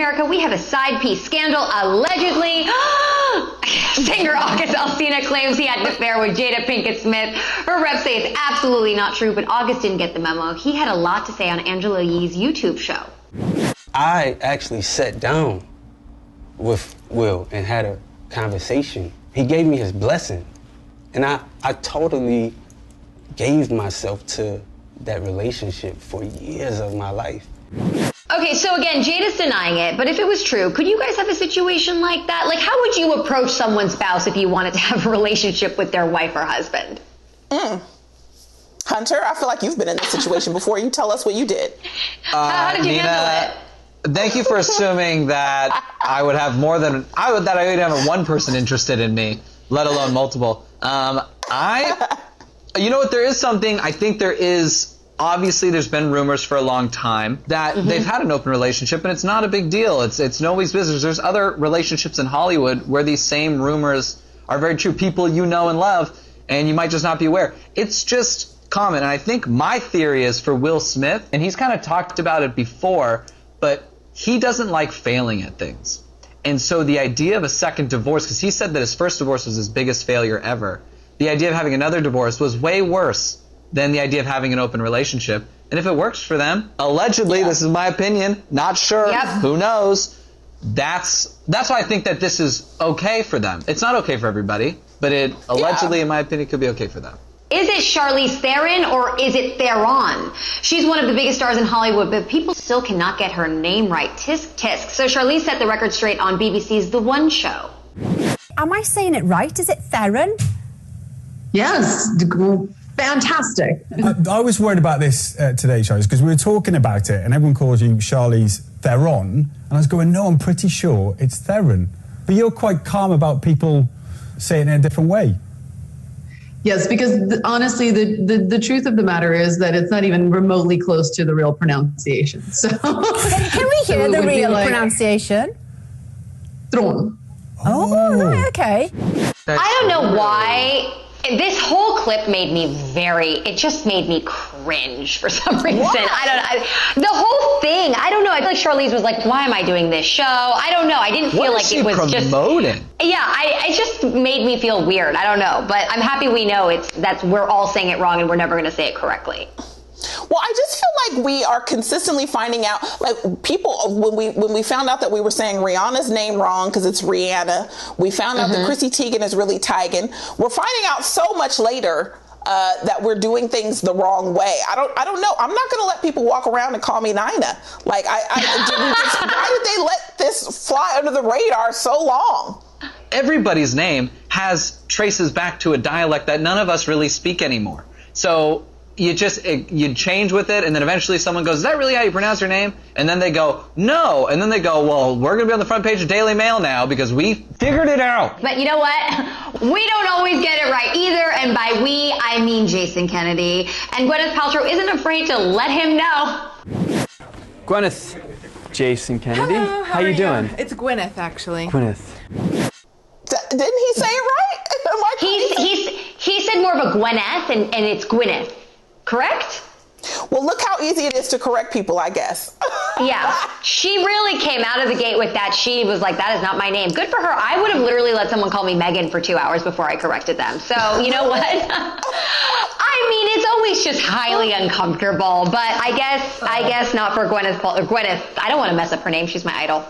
America, we have a side piece scandal, allegedly. Singer August Alsina claims he had an affair with Jada Pinkett Smith. Her reps say it's absolutely not true, but August didn't get the memo. He had a lot to say on Angela Yee's YouTube show. I actually sat down with Will and had a conversation. He gave me his blessing, and I totally gave myself to that relationship for years of my life. Okay, so again, Jada's denying it, but if it was true, could you guys have a situation like that? Like, how would you approach someone's spouse if you wanted to have a relationship with their wife or husband? Hunter, I feel like you've been in this situation before. You tell us what you did. How did you handle it? Thank you for assuming that I would have more than I would have one person interested in me, let alone multiple. You know what? There is something. I think there is. Obviously, there's been rumors for a long time that they've had an open relationship, and it's not a big deal. It's nobody's business. There's other relationships in Hollywood where these same rumors are very true. People you know and love, and you might just not be aware. It's just common. And I think my theory is for Will Smith, and he's kind of talked about it before, but he doesn't like failing at things. And so the idea of a second divorce, because he said that his first divorce was his biggest failure ever, the idea of having another divorce was way worse than the idea of having an open relationship. And if it works for them, allegedly, this is my opinion, not sure, who knows, that's why I think that this is okay for them. It's not okay for everybody, but it allegedly, in my opinion, could be okay for them. Is it Charlize Theron or is it Ther-Wrong? She's one of the biggest stars in Hollywood, but people still cannot get her name right. Tisk tisk. So Charlize set the record straight on BBC's The One Show. Am I saying it right? Is it Theron? Yes, fantastic. I was worried about this today, Charlize, because we were talking about it and everyone calls you Charlize Theron, and I was going, no, I'm pretty sure it's Theron. But you're quite calm about people saying it in a different way. Yes, because honestly, the truth of the matter is that it's not even remotely close to the real pronunciation. So can we hear the real pronunciation? Thron. Oh, right, okay. I don't know why. This whole clip made me it just made me cringe for some reason. The whole thing, I don't know. I feel like Charlize was like, why am I doing this show? I don't know. I didn't feel like it was promoting? Yeah, it just made me feel weird. I don't know. But I'm happy we know we're all saying it wrong and we're never going to say it correctly. Well, I just feel like we are consistently finding out, like people, when we found out that we were saying Rihanna's name wrong because it's Rihanna, we found out that Chrissy Teigen is really Teigen. We're finding out so much later that we're doing things the wrong way. I don't know. I'm not going to let people walk around and call me Nina. Like, why did they let this fly under the radar so long? Everybody's name traces back to a dialect that none of us really speak anymore. So you change with it, and then eventually someone goes, is that really how you pronounce your name? And then they go, no. And then they go, well, we're going to be on the front page of Daily Mail now because we figured it out. But you know what? We don't always get it right either. And by we, I mean Jason Kennedy. And Gwyneth Paltrow isn't afraid to let him know. Gwyneth, Jason Kennedy. Hello, how you doing? It's Gwyneth, actually. Gwyneth. Didn't he say it right? He said more of a Gwyneth, and it's Gwyneth. Correct? Well, look how easy it is to correct people, I guess. Yeah. She really came out of the gate with that. She was like, that is not my name. Good for her. I would have literally let someone call me Megan for 2 hours before I corrected them. So, you know what? I mean, it's always just highly uncomfortable, but I guess not for Gwyneth. I don't want to mess up her name. She's my idol.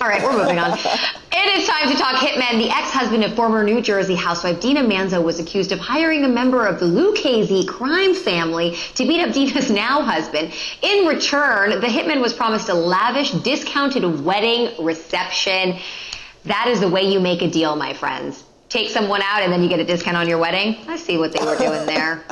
All right, we're moving on. It is time to talk Hitman. The ex-husband of former New Jersey housewife Dina Manzo was accused of hiring a member of the Lucchese crime family to beat up Dina's now husband. In return, the hitman was promised a lavish, discounted wedding reception. That is the way you make a deal, my friends. Take someone out and then you get a discount on your wedding. I see what they were doing there.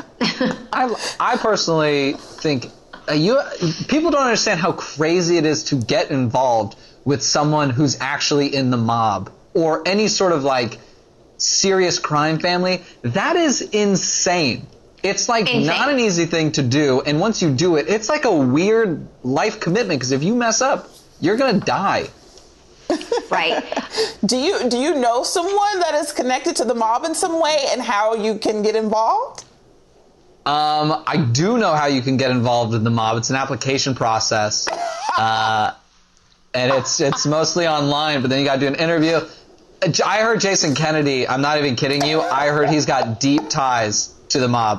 I personally think people don't understand how crazy it is to get involved with someone who's actually in the mob or any sort of like serious crime family. That is insane. It's like not an easy thing to do, and once you do it, it's like a weird life commitment because if you mess up, you're gonna die. Right. Do you know someone that is connected to the mob in some way and how you can get involved? I do know how you can get involved in the mob. It's an application process. and it's mostly online, but then you got to do an interview. I heard Jason Kennedy, I'm not even kidding you, I heard he's got deep ties to the mob.